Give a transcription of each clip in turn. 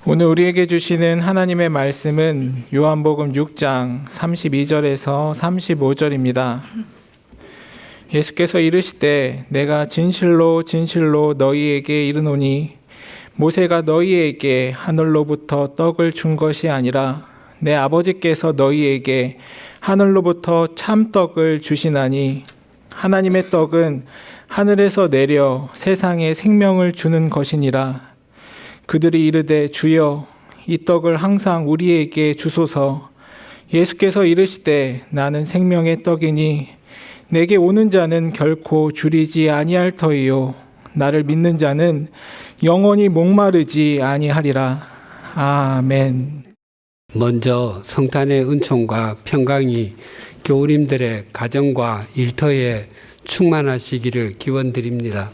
오늘 우리에게 주시는 하나님의 말씀은 요한복음 6장 32절에서 35절입니다. 예수께서 이르시되 내가 진실로 진실로 너희에게 이르노니 모세가 너희에게 하늘로부터 떡을 준 것이 아니라 내 아버지께서 너희에게 하늘로부터 참떡을 주시나니 하나님의 떡은 하늘에서 내려 세상에 생명을 주는 것이니라. 그들이 이르되 주여 이 떡을 항상 우리에게 주소서. 예수께서 이르시되 나는 생명의 떡이니 내게 오는 자는 결코 줄이지 아니할 터이요 나를 믿는 자는 영원히 목마르지 아니하리라. 아멘. 먼저 성탄의 은총과 평강이 교우님들의 가정과 일터에 충만하시기를 기원드립니다.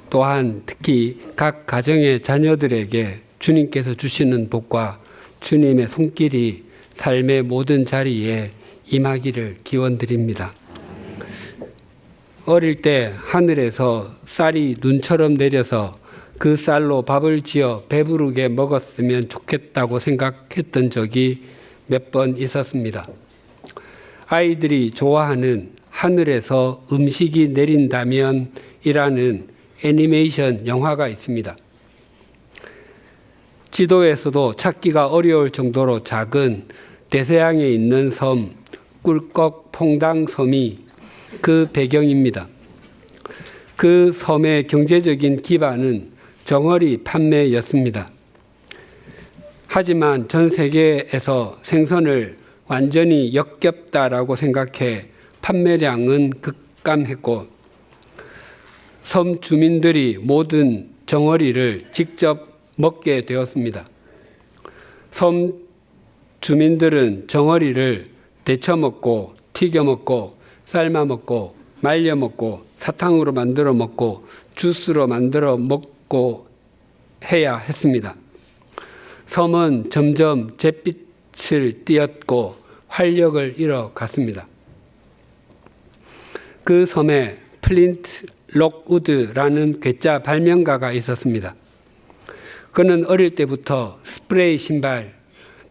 또한 특히 각 가정의 자녀들에게 주님께서 주시는 복과 주님의 손길이 삶의 모든 자리에 임하기를 기원드립니다. 어릴 때 하늘에서 쌀이 눈처럼 내려서 그 쌀로 밥을 지어 배부르게 먹었으면 좋겠다고 생각했던 적이 몇 번 있었습니다. 아이들이 좋아하는 하늘에서 음식이 내린다면 이라는 애니메이션 영화가 있습니다. 지도에서도 찾기가 어려울 정도로 작은 대서양에 있는 섬 꿀꺽 퐁당섬이 그 배경입니다. 그 섬의 경제적인 기반은 정어리 판매였습니다. 하지만 전 세계에서 생선을 완전히 역겹다라고 생각해 판매량은 급감했고 섬 주민들이 모든 정어리를 직접 먹게 되었습니다. 섬 주민들은 정어리를 데쳐 먹고 튀겨 먹고 삶아 먹고 말려 먹고 사탕으로 만들어 먹고 주스로 만들어 먹고 해야 했습니다. 섬은 점점 잿빛을 띠었고 활력을 잃어갔습니다. 그 섬에 플린트 록우드라는 괴짜 발명가가 있었습니다. 그는 어릴 때부터 스프레이 신발,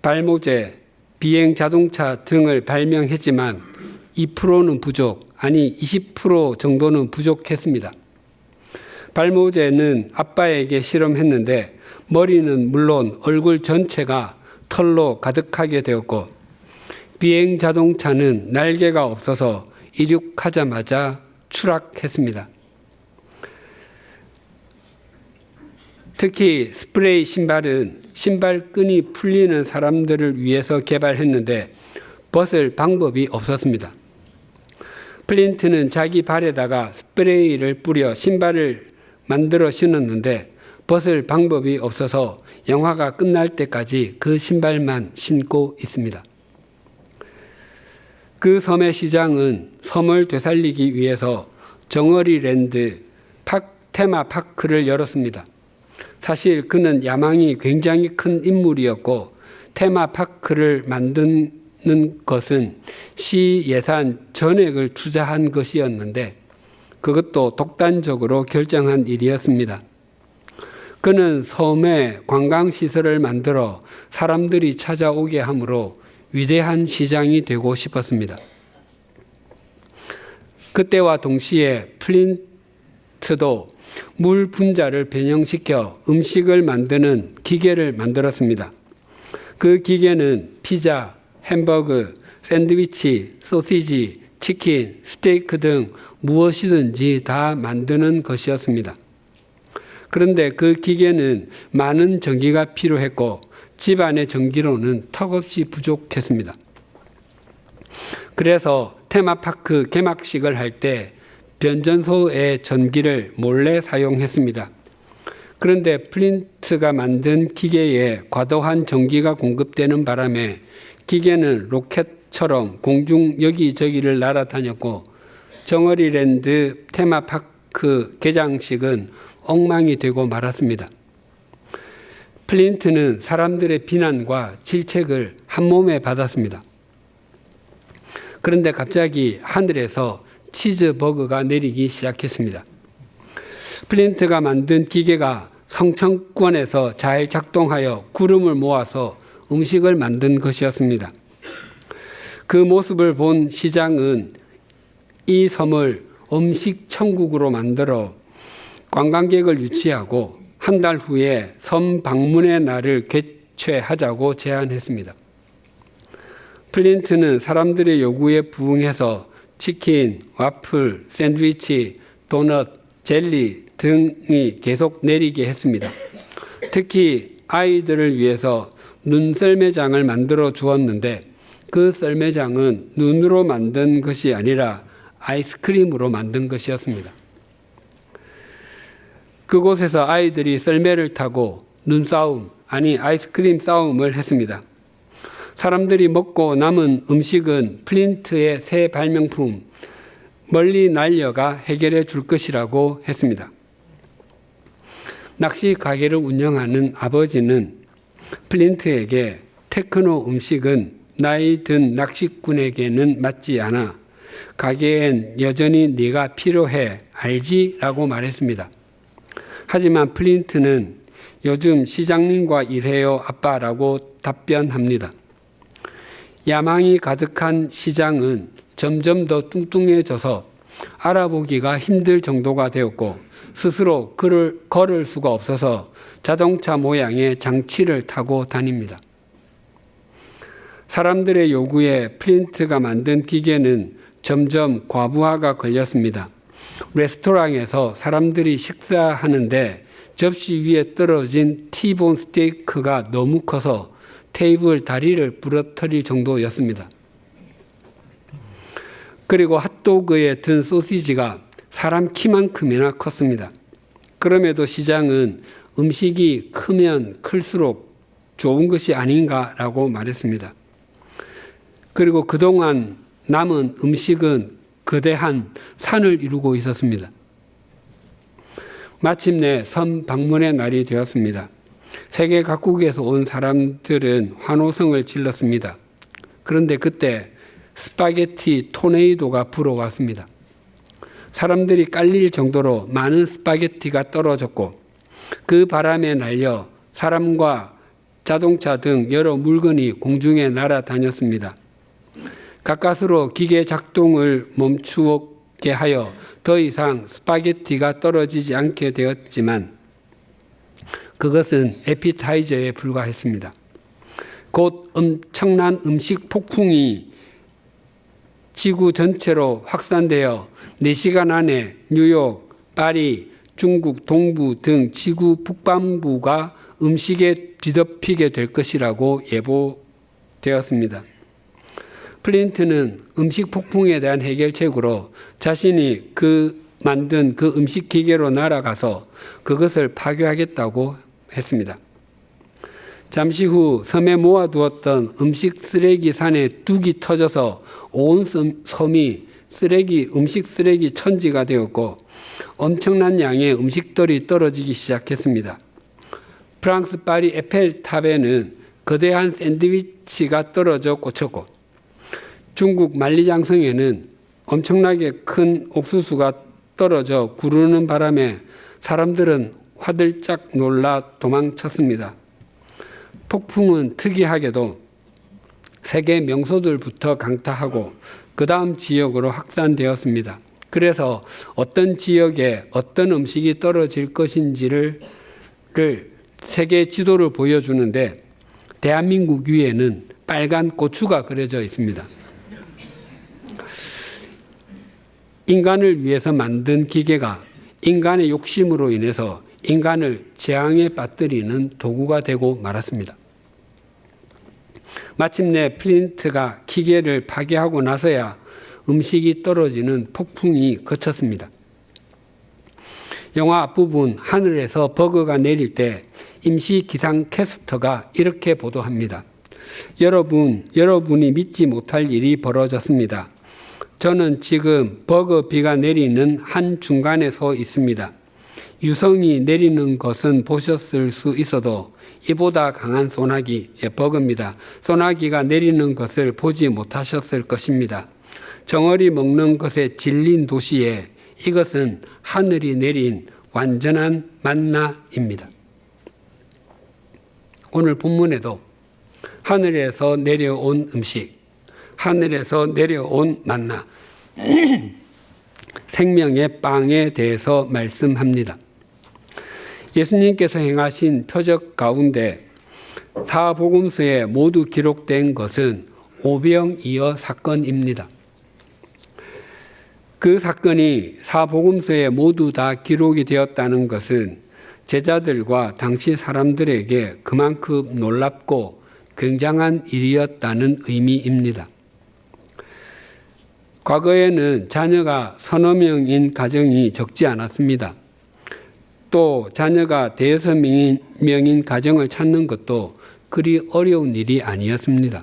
발모제, 비행 자동차 등을 발명했지만 2%는 부족, 아니 20% 정도는 부족했습니다. 발모제는 아빠에게 실험했는데 머리는 물론 얼굴 전체가 털로 가득하게 되었고 비행 자동차는 날개가 없어서 이륙하자마자 추락했습니다. 특히 스프레이 신발은 신발끈이 풀리는 사람들을 위해서 개발했는데 벗을 방법이 없었습니다. 플린트는 자기 발에다가 스프레이를 뿌려 신발을 만들어 신었는데 벗을 방법이 없어서 영화가 끝날 때까지 그 신발만 신고 있습니다. 그 섬의 시장은 섬을 되살리기 위해서 정어리랜드 테마파크를 열었습니다. 사실 그는 야망이 굉장히 큰 인물이었고 테마파크를 만드는 것은 시 예산 전액을 투자한 것이었는데 그것도 독단적으로 결정한 일이었습니다. 그는 섬에 관광시설을 만들어 사람들이 찾아오게 하므로 위대한 시장이 되고 싶었습니다. 그때와 동시에 플린트도 물 분자를 변형시켜 음식을 만드는 기계를 만들었습니다. 그 기계는 피자, 햄버거, 샌드위치, 소시지, 치킨, 스테이크 등 무엇이든지 다 만드는 것이었습니다. 그런데 그 기계는 많은 전기가 필요했고 집안의 전기로는 턱없이 부족했습니다. 그래서 테마파크 개막식을 할 때 변전소의 전기를 몰래 사용했습니다. 그런데 플린트가 만든 기계에 과도한 전기가 공급되는 바람에 기계는 로켓처럼 공중 여기저기를 날아다녔고 정어리랜드 테마파크 개장식은 엉망이 되고 말았습니다. 플린트는 사람들의 비난과 질책을 한몸에 받았습니다. 그런데 갑자기 하늘에서 치즈버거가 내리기 시작했습니다. 플린트가 만든 기계가 성층권에서 잘 작동하여 구름을 모아서 음식을 만든 것이었습니다. 그 모습을 본 시장은 이 섬을 음식 천국으로 만들어 관광객을 유치하고 한 달 후에 섬 방문의 날을 개최하자고 제안했습니다. 플린트는 사람들의 요구에 부응해서 치킨, 와플, 샌드위치, 도넛, 젤리 등이 계속 내리게 했습니다. 특히 아이들을 위해서 눈썰매장을 만들어 주었는데 그 썰매장은 눈으로 만든 것이 아니라 아이스크림으로 만든 것이었습니다. 그곳에서 아이들이 썰매를 타고 눈싸움, 아니 아이스크림 싸움을 했습니다. 사람들이 먹고 남은 음식은 플린트의 새 발명품 멀리 날려가 해결해 줄 것이라고 했습니다. 낚시 가게를 운영하는 아버지는 플린트에게 테크노 음식은 나이 든 낚시꾼에게는 맞지 않아. 가게엔 여전히 네가 필요해. 알지? 라고 말했습니다. 하지만 플린트는 요즘 시장님과 일해요 아빠라고 답변합니다. 야망이 가득한 시장은 점점 더 뚱뚱해져서 알아보기가 힘들 정도가 되었고 스스로 걸을 수가 없어서 자동차 모양의 장치를 타고 다닙니다. 사람들의 요구에 플린트가 만든 기계는 점점 과부하가 걸렸습니다. 레스토랑에서 사람들이 식사하는데 접시 위에 떨어진 티본 스테이크가 너무 커서 테이블 다리를 부러뜨릴 정도였습니다. 그리고 핫도그에 든 소시지가 사람 키만큼이나 컸습니다. 그럼에도 시장은 음식이 크면 클수록 좋은 것이 아닌가라고 말했습니다. 그리고 그동안 남은 음식은 거대한 산을 이루고 있었습니다. 마침내 섬 방문의 날이 되었습니다. 세계 각국에서 온 사람들은 환호성을 질렀습니다. 그런데 그때 스파게티 토네이도가 불어왔습니다. 사람들이 깔릴 정도로 많은 스파게티가 떨어졌고 그 바람에 날려 사람과 자동차 등 여러 물건이 공중에 날아다녔습니다. 가까스로 기계 작동을 멈추게 하여 더 이상 스파게티가 떨어지지 않게 되었지만 그것은 에피타이저에 불과했습니다. 곧 엄청난 음식 폭풍이 지구 전체로 확산되어 4시간 안에 뉴욕, 파리, 중국 동부 등 지구 북반부가 음식에 뒤덮이게 될 것이라고 예보되었습니다. 플린트는 음식 폭풍에 대한 해결책으로 자신이 만든 그 음식 기계로 날아가서 그것을 파괴하겠다고 했습니다. 잠시 후 섬에 모아두었던 음식 쓰레기 산에 뚝이 터져서 온 섬이 음식 쓰레기 천지가 되었고 엄청난 양의 음식들이 떨어지기 시작했습니다. 프랑스 파리 에펠탑에는 거대한 샌드위치가 떨어져 꽂혔고 중국 만리장성에는 엄청나게 큰 옥수수가 떨어져 구르는 바람에 사람들은 화들짝 놀라 도망쳤습니다. 폭풍은 특이하게도 세계 명소들부터 강타하고 그 다음 지역으로 확산되었습니다. 그래서 어떤 지역에 어떤 음식이 떨어질 것인지를 세계 지도를 보여주는데 대한민국 위에는 빨간 고추가 그려져 있습니다. 인간을 위해서 만든 기계가 인간의 욕심으로 인해서 인간을 재앙에 빠뜨리는 도구가 되고 말았습니다. 마침내 플린트가 기계를 파괴하고 나서야 음식이 떨어지는 폭풍이 그쳤습니다. 영화 앞부분 하늘에서 버그가 내릴 때 임시 기상 캐스터가 이렇게 보도합니다. 여러분이 믿지 못할 일이 벌어졌습니다. 저는 지금 버그 비가 내리는 한 중간에 서 있습니다. 유성이 내리는 것은 보셨을 수 있어도 이보다 강한 소나기의 버그입니다. 소나기가 내리는 것을 보지 못하셨을 것입니다. 정어리 먹는 것에 질린 도시에 이것은 하늘이 내린 완전한 만나입니다. 오늘 본문에도 하늘에서 내려온 음식, 하늘에서 내려온 만나, 생명의 빵에 대해서 말씀합니다. 예수님께서 행하신 표적 가운데 사복음서에 모두 기록된 것은 오병이어 사건입니다. 그 사건이 사복음서에 모두 다 기록이 되었다는 것은 제자들과 당시 사람들에게 그만큼 놀랍고 굉장한 일이었다는 의미입니다. 과거에는 자녀가 서너 명인 가정이 적지 않았습니다. 또 자녀가 대여섯 명인 가정을 찾는 것도 그리 어려운 일이 아니었습니다.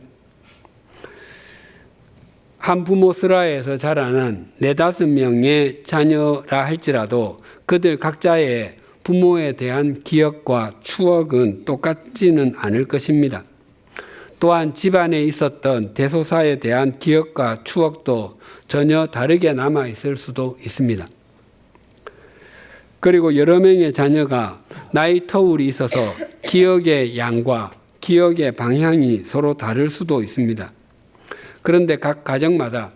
한 부모 슬하에서 자라난 4-5명의 자녀라 할지라도 그들 각자의 부모에 대한 기억과 추억은 똑같지는 않을 것입니다. 또한 집안에 있었던 대소사에 대한 기억과 추억도 전혀 다르게 남아있을 수도 있습니다. 그리고 여러 명의 자녀가 나이 터울이 있어서 기억의 양과 기억의 방향이 서로 다를 수도 있습니다. 그런데 각 가정마다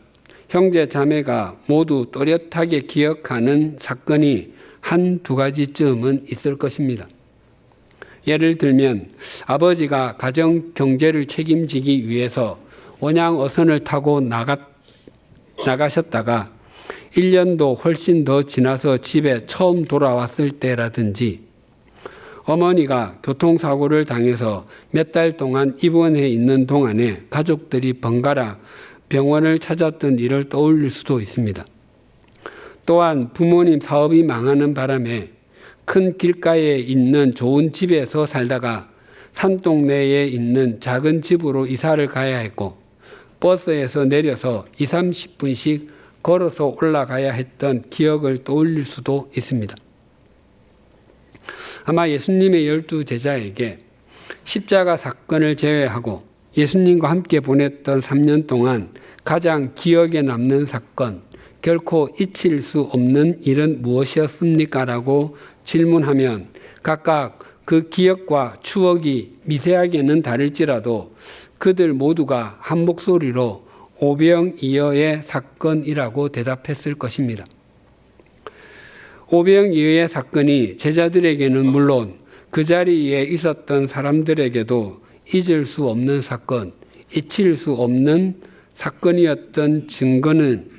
형제 자매가 모두 또렷하게 기억하는 사건이 1-2가지쯤은 있을 것입니다. 예를 들면 아버지가 가정 경제를 책임지기 위해서 원양어선을 타고 나가셨다가 1년도 훨씬 더 지나서 집에 처음 돌아왔을 때라든지, 어머니가 교통사고를 당해서 몇 달 동안 입원해 있는 동안에 가족들이 번갈아 병원을 찾았던 일을 떠올릴 수도 있습니다. 또한 부모님 사업이 망하는 바람에 큰 길가에 있는 좋은 집에서 살다가 산동네에 있는 작은 집으로 이사를 가야 했고, 버스에서 내려서 20-30분씩 걸어서 올라가야 했던 기억을 떠올릴 수도 있습니다. 아마 예수님의 12제자에게 십자가 사건을 제외하고 예수님과 함께 보냈던 3년 동안 가장 기억에 남는 사건, 결코 잊힐 수 없는 일은 무엇이었습니까? 라고 질문하면 각각 그 기억과 추억이 미세하게는 다를지라도 그들 모두가 한 목소리로 오병이어의 사건이라고 대답했을 것입니다. 오병이어의 사건이 제자들에게는 물론 그 자리에 있었던 사람들에게도 잊을 수 없는 사건, 잊힐 수 없는 사건이었던 증거는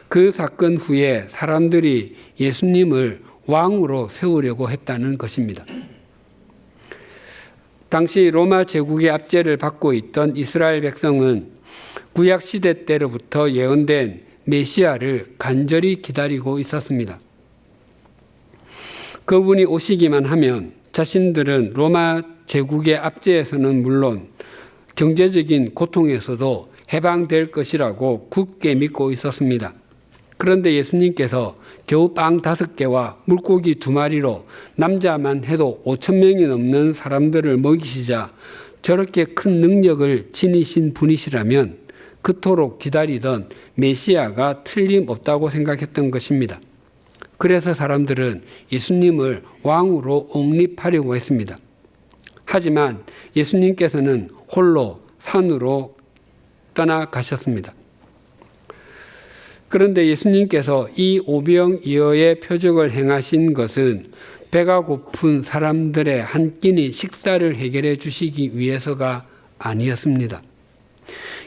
그 사건 후에 사람들이 예수님을 왕으로 세우려고 했다는 것입니다. 당시 로마 제국의 압제를 받고 있던 이스라엘 백성은 구약시대 때로부터 예언된 메시아를 간절히 기다리고 있었습니다. 그분이 오시기만 하면 자신들은 로마 제국의 압제에서는 물론 경제적인 고통에서도 해방될 것이라고 굳게 믿고 있었습니다. 그런데 예수님께서 겨우 빵 5개와 물고기 2마리로 남자만 해도 5,000명이 넘는 사람들을 먹이시자 저렇게 큰 능력을 지니신 분이시라면 그토록 기다리던 메시아가 틀림없다고 생각했던 것입니다. 그래서 사람들은 예수님을 왕으로 옹립하려고 했습니다. 하지만 예수님께서는 홀로 산으로 떠나가셨습니다. 그런데 예수님께서 이 오병이어의 표적을 행하신 것은 배가 고픈 사람들의 한 끼니 식사를 해결해 주시기 위해서가 아니었습니다.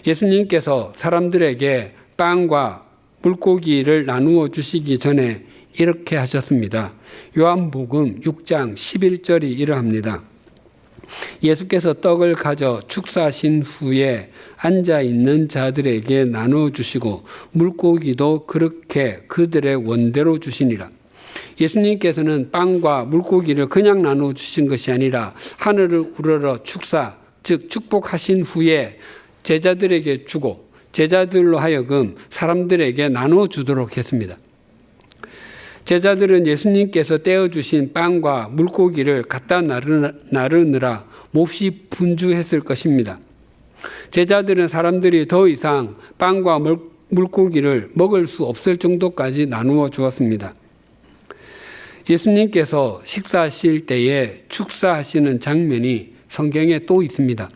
예수님께서 사람들에게 빵과 물고기를 나누어 주시기 전에 이렇게 하셨습니다. 요한복음 6장 11절이 이러합니다. 예수께서 떡을 가져 축사하신 후에 앉아있는 자들에게 나누어 주시고 물고기도 그렇게 그들의 원대로 주시니라. 예수님께서는 빵과 물고기를 그냥 나누어 주신 것이 아니라 하늘을 우러러 축사, 즉 축복하신 후에 제자들에게 주고 제자들로 하여금 사람들에게 나누어 주도록 했습니다. 제자들은 예수님께서 떼어주신 빵과 물고기를 갖다 나르느라 몹시 분주했을 것입니다. 제자들은 사람들이 더 이상 빵과 물고기를 먹을 수 없을 정도까지 나누어 주었습니다. 예수님께서 식사하실 때에 축사하시는 장면이 성경에 또 있습니다.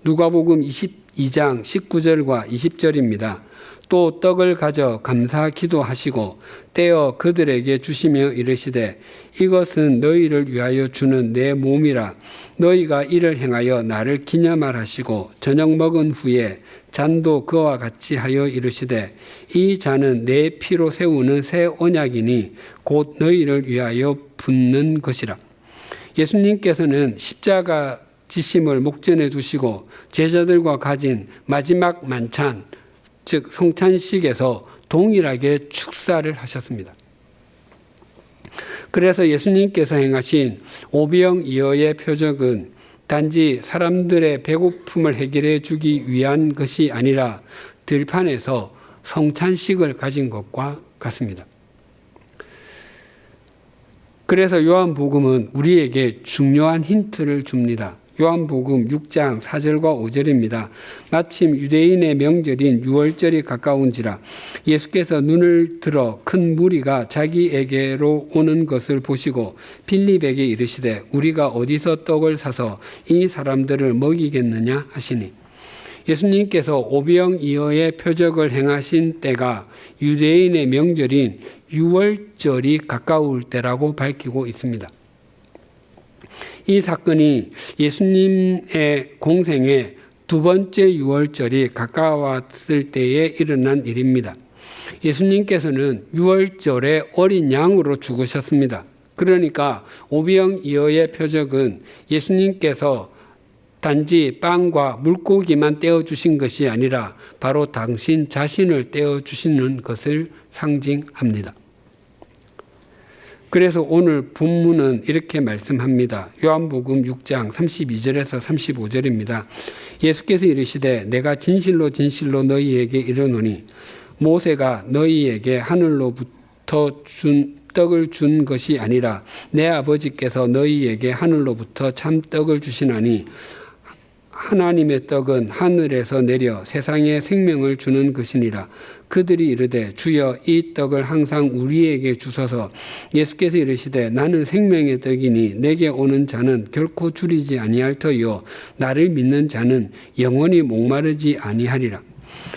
누가복음 22장 19절과 20절입니다. 또 떡을 가져 감사 기도하시고 떼어 그들에게 주시며 이르시되 이것은 너희를 위하여 주는 내 몸이라. 너희가 이를 행하여 나를 기념하라 하시고 저녁 먹은 후에 잔도 그와 같이 하여 이르시되 이 잔은 내 피로 세우는 새 언약이니 곧 너희를 위하여 붓는 것이라. 예수님께서는 십자가 지심을 목전에 두시고 제자들과 가진 마지막 만찬, 즉 성찬식에서 동일하게 축사를 하셨습니다. 그래서 예수님께서 행하신 오병이어의 표적은 단지 사람들의 배고픔을 해결해 주기 위한 것이 아니라 들판에서 성찬식을 가진 것과 같습니다. 그래서 요한복음은 우리에게 중요한 힌트를 줍니다. 요한복음 6장 4절과 5절입니다. 마침 유대인의 명절인 유월절이 가까운지라 예수께서 눈을 들어 큰 무리가 자기에게로 오는 것을 보시고 빌립에게 이르시되 우리가 어디서 떡을 사서 이 사람들을 먹이겠느냐 하시니 예수님께서 오병이어의 표적을 행하신 때가 유대인의 명절인 유월절이 가까울 때라고 밝히고 있습니다. 이 사건이 예수님의 공생의 두 번째 유월절이 가까웠을 때에 일어난 일입니다. 예수님께서는 유월절에 어린 양으로 죽으셨습니다. 그러니까 오병이어의 표적은 예수님께서 단지 빵과 물고기만 떼어주신 것이 아니라 바로 당신 자신을 떼어주시는 것을 상징합니다. 그래서 오늘 본문은 이렇게 말씀합니다. 요한복음 6장 32절에서 35절입니다. 예수께서 이르시되 내가 진실로 진실로 너희에게 이르노니 모세가 너희에게 하늘로부터 떡을 준 것이 아니라 내 아버지께서 너희에게 하늘로부터 참 떡을 주시나니 하나님의 떡은 하늘에서 내려 세상에 생명을 주는 것이니라. 그들이 이르되 주여 이 떡을 항상 우리에게 주소서. 예수께서 이르시되 나는 생명의 떡이니 내게 오는 자는 결코 줄이지 아니할 터이요 나를 믿는 자는 영원히 목마르지 아니하리라.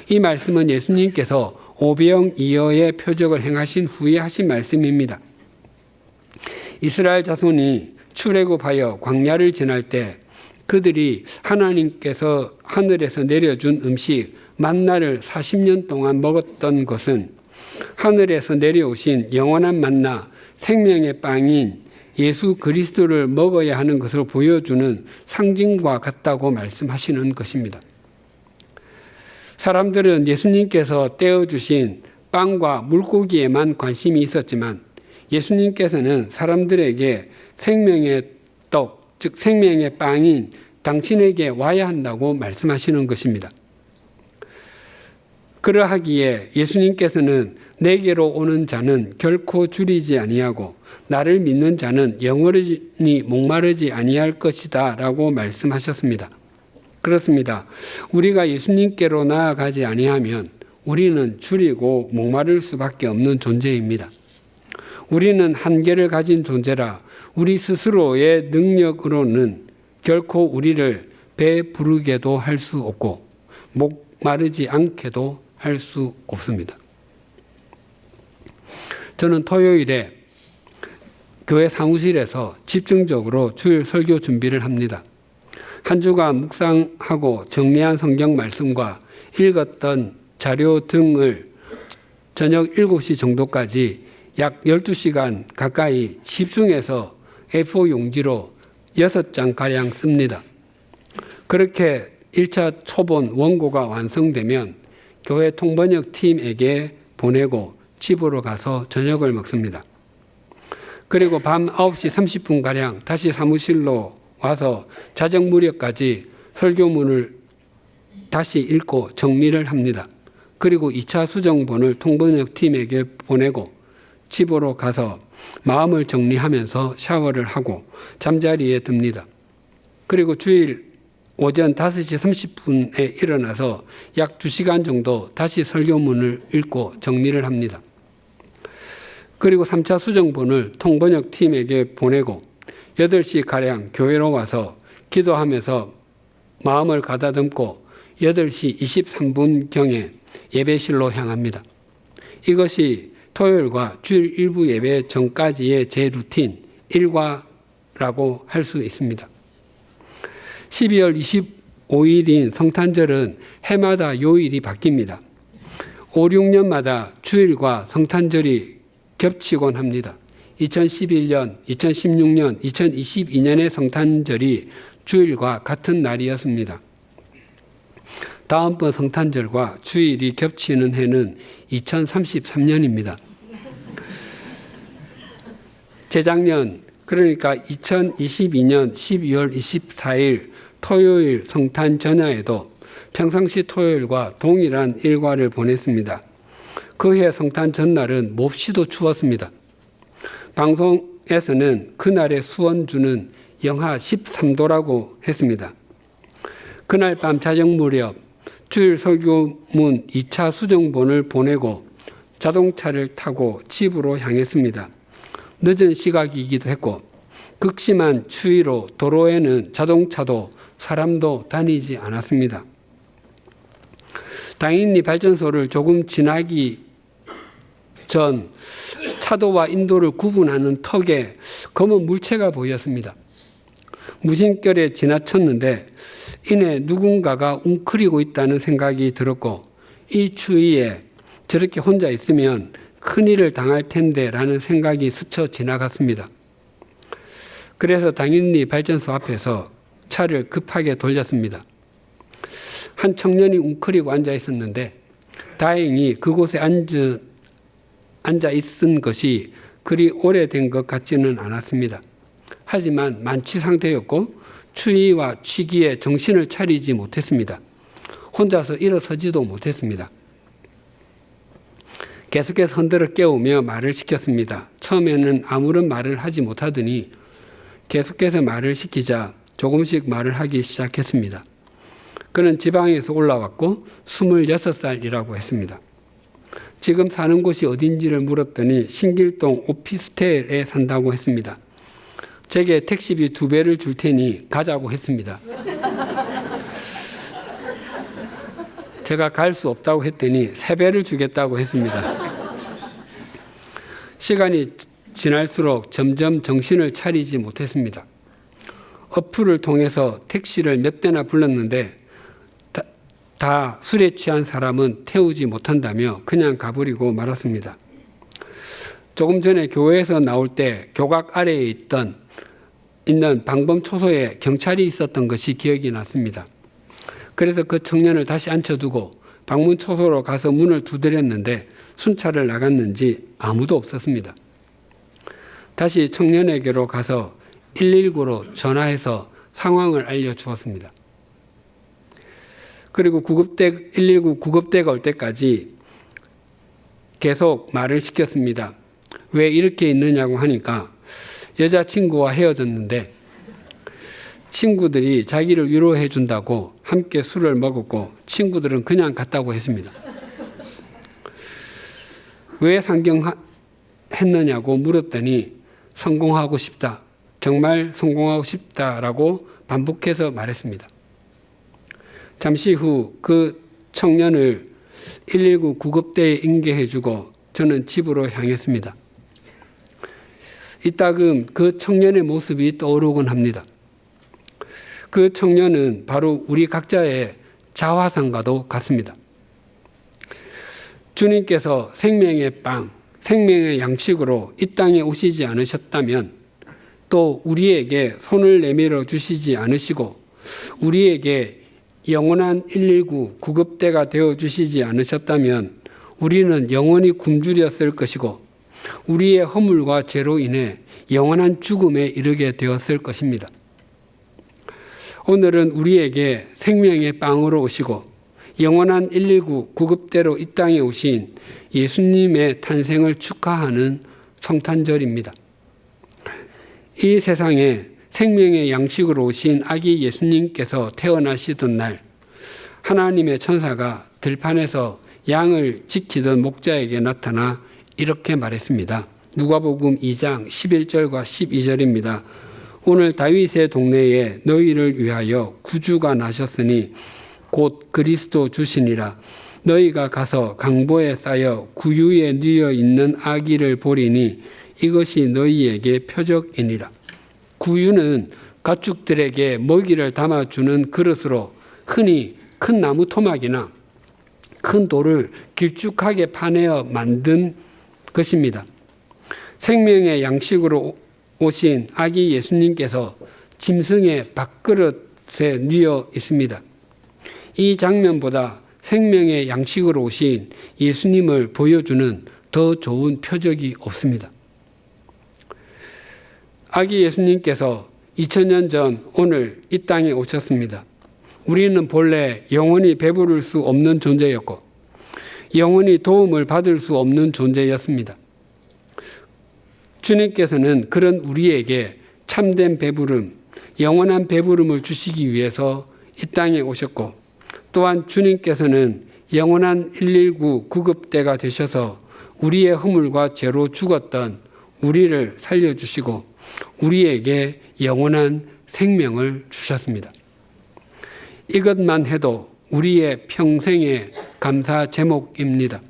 이 말씀은 예수님께서 오병이어의 표적을 행하신 후에 하신 말씀입니다. 이스라엘 자손이 출애굽하여 광야를 지날 때 그들이 하나님께서 하늘에서 내려준 음식 만나를 40년 동안 먹었던 것은 하늘에서 내려오신 영원한 만나 생명의 빵인 예수 그리스도를 먹어야 하는 것을 보여주는 상징과 같다고 말씀하시는 것입니다. 사람들은 예수님께서 떼어주신 빵과 물고기에만 관심이 있었지만 예수님께서는 사람들에게 생명의 떡, 즉 생명의 빵인 당신에게 와야 한다고 말씀하시는 것입니다. 그러하기에 예수님께서는 내게로 오는 자는 결코 줄이지 아니하고 나를 믿는 자는 영원히 목마르지 아니할 것이다 라고 말씀하셨습니다. 그렇습니다. 우리가 예수님께로 나아가지 아니하면 우리는 줄이고 목마를 수밖에 없는 존재입니다. 우리는 한계를 가진 존재라 우리 스스로의 능력으로는 결코 우리를 배부르게도 할 수 없고 목마르지 않게도 할 수 없습니다. 저는 토요일에 교회 사무실에서 집중적으로 주일 설교 준비를 합니다. 한 주간 묵상하고 정리한 성경 말씀과 읽었던 자료 등을 저녁 7시 정도까지 약 12시간 가까이 집중해서 A4 용지로 6장가량 씁니다. 그렇게 1차 초본 원고가 완성되면 교회 통번역 팀에게 보내고 집으로 가서 저녁을 먹습니다. 그리고 밤 9시 30분가량 다시 사무실로 와서 자정 무렵까지 설교문을 다시 읽고 정리를 합니다. 그리고 2차 수정본을 통번역 팀에게 보내고 집으로 가서 마음을 정리하면서 샤워를 하고 잠자리에 듭니다. 그리고 주일 오전 5시 30분에 일어나서 약 2시간 정도 다시 설교문을 읽고 정리를 합니다. 그리고 3차 수정본을 통번역 팀에게 보내고 8시가량 교회로 와서 기도하면서 마음을 가다듬고 8시 23분경에 예배실로 향합니다. 이것이 토요일과 주일 일부 예배 전까지의 제 루틴 일과라고 할 수 있습니다. 12월 25일인 성탄절은 해마다 요일이 바뀝니다. 5, 6년마다 주일과 성탄절이 겹치곤 합니다. 2011년, 2016년, 2022년의 성탄절이 주일과 같은 날이었습니다. 다음번 성탄절과 주일이 겹치는 해는 2033년입니다. 재작년, 그러니까 2022년 12월 24일 토요일 성탄 전야에도 평상시 토요일과 동일한 일과를 보냈습니다. 그해 성탄 전날은 몹시도 추웠습니다. 방송에서는 그날의 수원주는 영하 13도라고 했습니다. 그날 밤 자정 무렵 주일 설교문 2차 수정본을 보내고 자동차를 타고 집으로 향했습니다. 늦은 시각이기도 했고 극심한 추위로 도로에는 자동차도 사람도 다니지 않았습니다. 당연히 발전소를 조금 지나기 전 차도와 인도를 구분하는 턱에 검은 물체가 보였습니다. 무심결에 지나쳤는데 이내 누군가가 웅크리고 있다는 생각이 들었고 이 추위에 저렇게 혼자 있으면 큰일을 당할 텐데 라는 생각이 스쳐 지나갔습니다. 그래서 당연히 발전소 앞에서 차를 급하게 돌렸습니다. 한 청년이 웅크리고 앉아 있었는데 다행히 그곳에 앉아 있은 것이 그리 오래된 것 같지는 않았습니다. 하지만 만취 상태였고 추위와 취기에 정신을 차리지 못했습니다. 혼자서 일어서지도 못했습니다. 계속해서 흔들어 깨우며 말을 시켰습니다. 처음에는 아무런 말을 하지 못하더니 계속해서 말을 시키자 조금씩 말을 하기 시작했습니다. 그는 지방에서 올라왔고 26살이라고 했습니다. 지금 사는 곳이 어딘지를 물었더니 신길동 오피스텔에 산다고 했습니다. 제게 택시비 2배를 줄 테니 가자고 했습니다. 제가 갈 수 없다고 했더니 3배를 주겠다고 했습니다. 시간이 지날수록 점점 정신을 차리지 못했습니다. 어플을 통해서 택시를 몇 대나 불렀는데 다 술에 취한 사람은 태우지 못한다며 그냥 가버리고 말았습니다. 조금 전에 교회에서 나올 때 교각 아래에 있는 방범초소에 경찰이 있었던 것이 기억이 났습니다. 그래서 그 청년을 다시 앉혀두고 방문초소로 가서 문을 두드렸는데 순찰을 나갔는지 아무도 없었습니다. 다시 청년에게로 가서 119로 전화해서 상황을 알려주었습니다. 그리고 119 구급대가 올 때까지 계속 말을 시켰습니다. 왜 이렇게 있느냐고 하니까 여자친구와 헤어졌는데 친구들이 자기를 위로해 준다고 함께 술을 먹었고 친구들은 그냥 갔다고 했습니다. 왜 상경했느냐고 물었더니 성공하고 싶다. 정말 성공하고 싶다라고 반복해서 말했습니다. 잠시 후 그 청년을 119 구급대에 인계해주고 저는 집으로 향했습니다. 이따금 그 청년의 모습이 떠오르곤 합니다. 그 청년은 바로 우리 각자의 자화상과도 같습니다. 주님께서 생명의 빵, 생명의 양식으로 이 땅에 오시지 않으셨다면 또 우리에게 손을 내밀어 주시지 않으시고 우리에게 영원한 119 구급대가 되어주시지 않으셨다면 우리는 영원히 굶주렸을 것이고 우리의 허물과 죄로 인해 영원한 죽음에 이르게 되었을 것입니다. 오늘은 우리에게 생명의 빵으로 오시고 영원한 119 구급대로 이 땅에 오신 예수님의 탄생을 축하하는 성탄절입니다. 이 세상에 생명의 양식으로 오신 아기 예수님께서 태어나시던 날 하나님의 천사가 들판에서 양을 지키던 목자에게 나타나 이렇게 말했습니다. 누가복음 2장 11절과 12절입니다. 오늘 다윗의 동네에 너희를 위하여 구주가 나셨으니 곧 그리스도 주시니라. 너희가 가서 강보에 쌓여 구유에 뉘어 있는 아기를 보리니 이것이 너희에게 표적이니라. 구유는 가축들에게 먹이를 담아주는 그릇으로 흔히 큰 나무 토막이나 큰 돌을 길쭉하게 파내어 만든 것입니다. 생명의 양식으로 오신 아기 예수님께서 짐승의 밥그릇에 뉘어 있습니다. 이 장면보다 생명의 양식으로 오신 예수님을 보여주는 더 좋은 표적이 없습니다. 아기 예수님께서 2000년 전 오늘 이 땅에 오셨습니다. 우리는 본래 영원히 배부를 수 없는 존재였고 영원히 도움을 받을 수 없는 존재였습니다. 주님께서는 그런 우리에게 참된 배부름, 영원한 배부름을 주시기 위해서 이 땅에 오셨고 또한 주님께서는 영원한 119 구급대가 되셔서 우리의 허물과 죄로 죽었던 우리를 살려주시고 우리에게 영원한 생명을 주셨습니다. 이것만 해도 우리의 평생의 감사 제목입니다.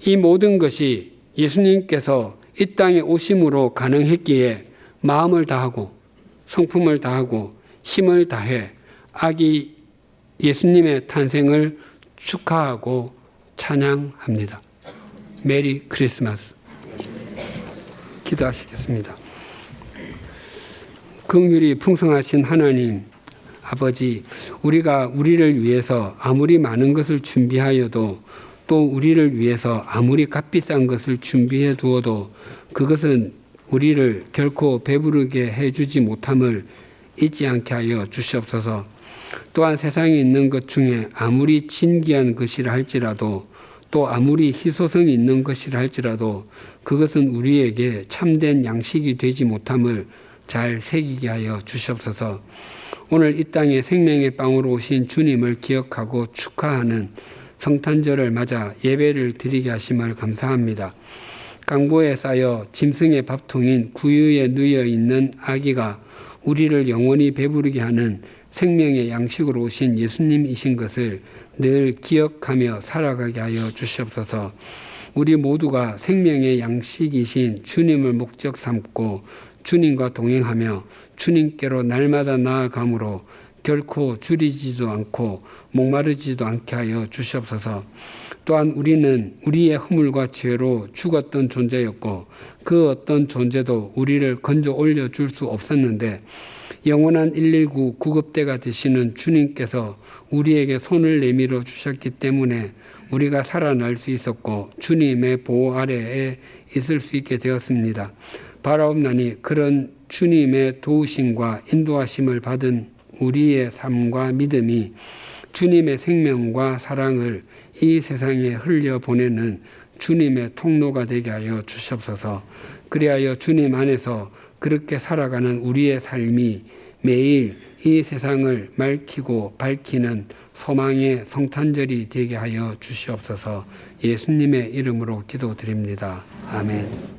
이 모든 것이 예수님께서 이 땅에 오심으로 가능했기에 마음을 다하고 성품을 다하고 힘을 다해 아기 예수님의 탄생을 축하하고 찬양합니다. 메리 크리스마스. 기도하시겠습니다. 긍휼이 풍성하신 하나님 아버지, 우리가 우리를 위해서 아무리 많은 것을 준비하여도 또 우리를 위해서 아무리 값비싼 것을 준비해 두어도 그것은 우리를 결코 배부르게 해주지 못함을 잊지 않게 하여 주시옵소서. 또한 세상에 있는 것 중에 아무리 진귀한 것이라 할지라도 또 아무리 희소성이 있는 것이라 할지라도 그것은 우리에게 참된 양식이 되지 못함을 잘 새기게 하여 주시옵소서. 오늘 이 땅에 생명의 빵으로 오신 주님을 기억하고 축하하는 성탄절을 맞아 예배를 드리게 하심을 감사합니다. 강보에 쌓여 짐승의 밥통인 구유에 누여 있는 아기가 우리를 영원히 배부르게 하는 생명의 양식으로 오신 예수님이신 것을 늘 기억하며 살아가게 하여 주시옵소서. 우리 모두가 생명의 양식이신 주님을 목적 삼고 주님과 동행하며 주님께로 날마다 나아감으로 결코 줄이지도 않고 목마르지도 않게 하여 주시옵소서. 또한 우리는 우리의 허물과 죄로 죽었던 존재였고 그 어떤 존재도 우리를 건져 올려줄 수 없었는데 영원한 119 구급대가 되시는 주님께서 우리에게 손을 내밀어 주셨기 때문에 우리가 살아날 수 있었고 주님의 보호 아래에 있을 수 있게 되었습니다. 바라옵나니 그런 주님의 도우심과 인도하심을 받은 우리의 삶과 믿음이 주님의 생명과 사랑을 이 세상에 흘려보내는 주님의 통로가 되게 하여 주시옵소서. 그리하여 주님 안에서 그렇게 살아가는 우리의 삶이 매일 이 세상을 맑히고 밝히는 소망의 성탄절이 되게 하여 주시옵소서. 예수님의 이름으로 기도드립니다. 아멘.